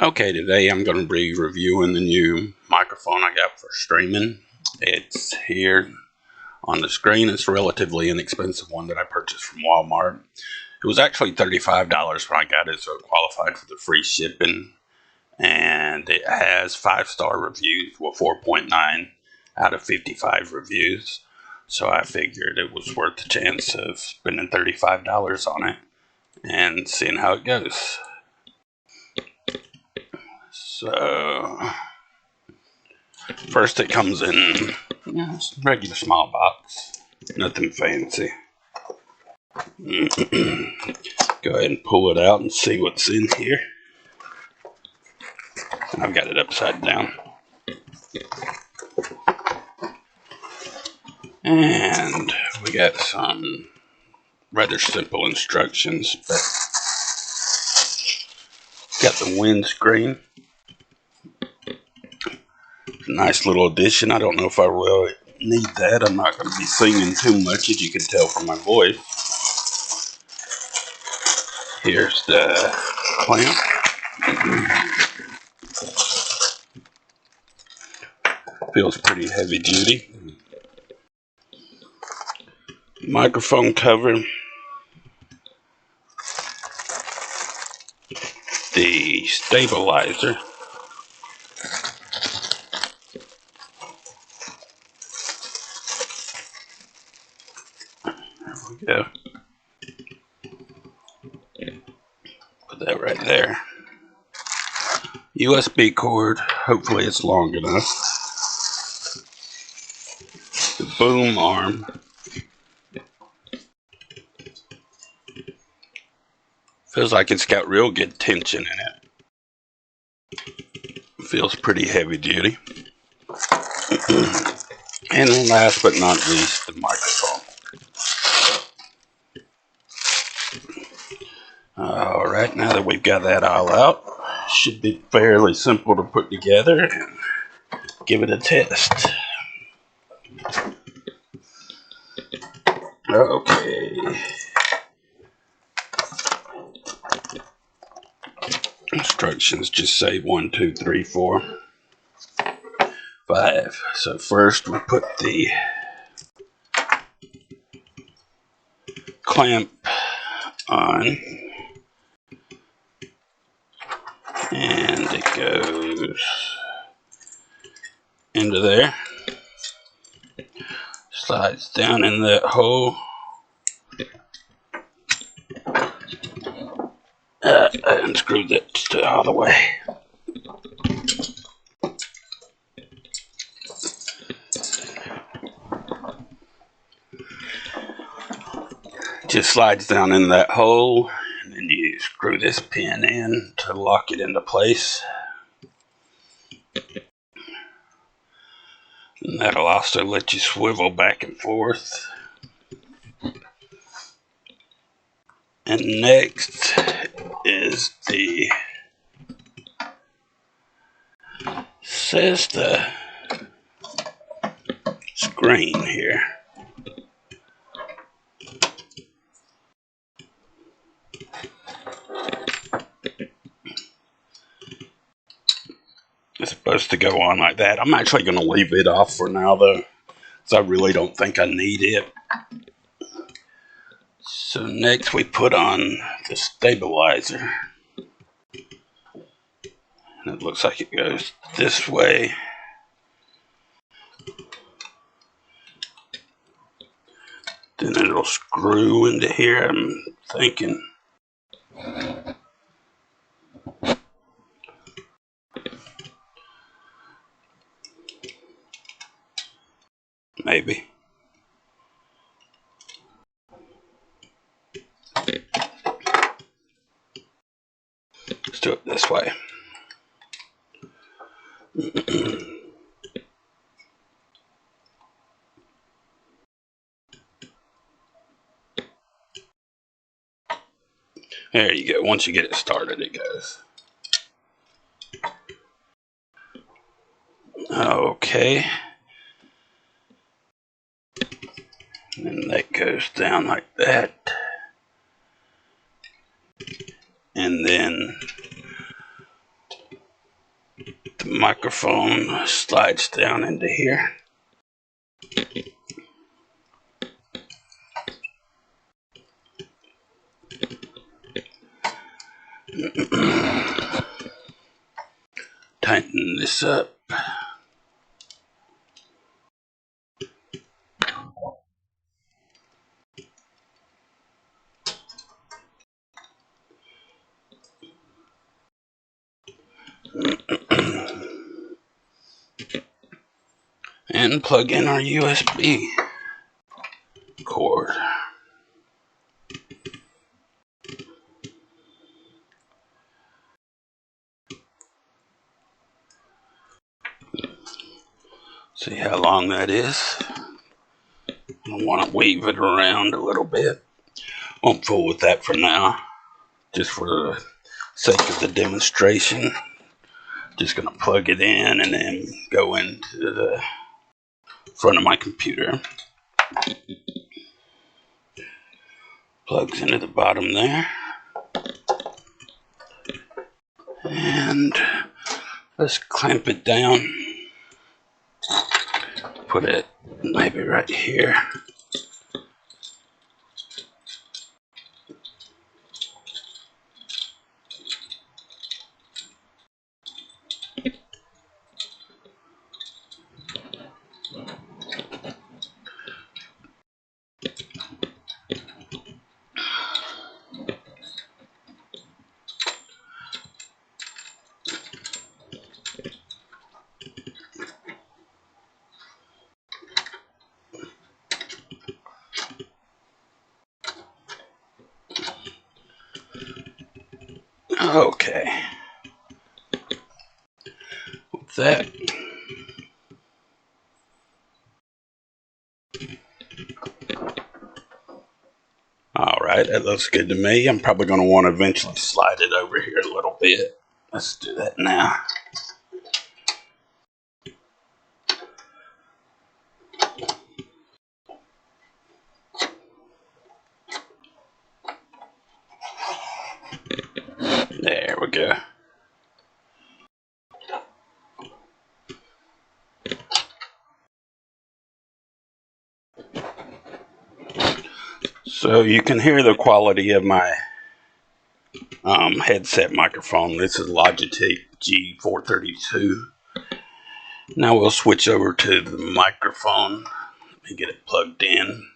Okay, today I'm going to be reviewing the new microphone I got for streaming. It's here on the screen. It's a relatively inexpensive one that I purchased from Walmart. It was actually $35 when I got it, so it qualified for the free shipping. And it has 5-star reviews, well 4.9 out of 55 reviews. So I figured it was worth the chance of spending $35 on it and seeing how it goes. So, first it comes in a regular small box, nothing fancy. Go ahead and pull it out and see what's in here. I've got it upside down. And we got some rather simple instructions. Got the windscreen. Nice little addition. I don't know if I really need that. I'm not going to be singing too much, as you can tell from my voice. Here's the clamp. Feels pretty heavy duty. Microphone cover. The stabilizer. There we go. Put that right there. USB cord. Hopefully it's long enough. The boom arm. Feels like it's got real good tension in it. Feels pretty heavy duty. And then last but not least, the microphone. Alright, now that we've got that all out, should be fairly simple to put together and give it a test. Okay. Instructions just say 1, 2, 3, 4, 5. So first we put the clamp on, and it goes into there, slides down in that hole. I unscrewed that all the way. Just slides down in that hole, and then you screw this pin in to lock it into place. And that'll also let you swivel back and forth. And next is says the screen here. It's supposed to go on like that. I'm actually going to leave it off for now though, because I really don't think I need it. So next we put on the stabilizer. And it looks like it goes this way. Then it'll screw into here, I'm thinking. Maybe. Let's do it this way. There you go. Once you get it started, it goes. Okay. And that goes down like that. And then microphone slides down into here. Tighten this up. And plug in our USB cord. See how long that is? I want to weave it around a little bit. Won't fool with that for now. Just for the sake of the demonstration. Just going to plug it in and then go into the front of my computer. Plugs into the bottom there. And let's clamp it down. Put it maybe right here. Okay. With that, alright, that looks good to me. I'm probably going to want to eventually slide it over here a little bit. Let's do that now. There we go. So you can hear the quality of my headset microphone. This is Logitech G432. Now we'll switch over to the microphone. Let me get it plugged in.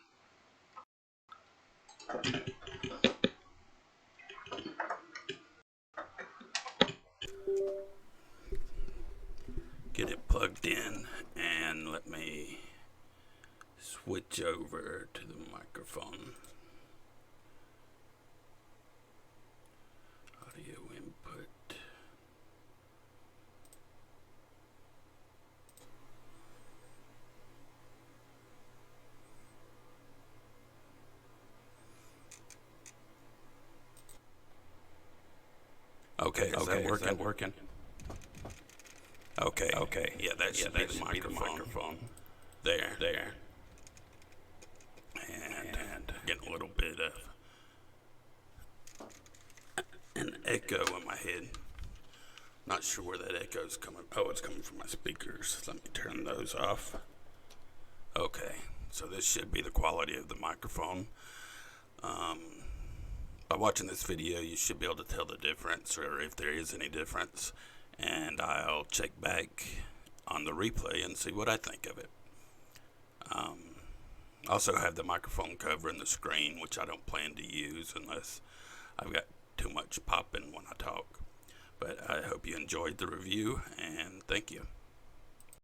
Get it plugged in and let me switch over to the microphone. Audio input. Okay, is that working? Okay. Yeah, that should be the microphone. There. And getting a little bit of an echo in my head. Not sure where that echo's coming. Oh, it's coming from my speakers. Let me turn those off. Okay, so this should be the quality of the microphone. By watching this video, you should be able to tell the difference, or if there is any difference, and I'll check back on the replay and see what I think of it. Also have the microphone covering the screen, which I don't plan to use unless I've got too much popping when I talk. But I hope you enjoyed the review, and thank you.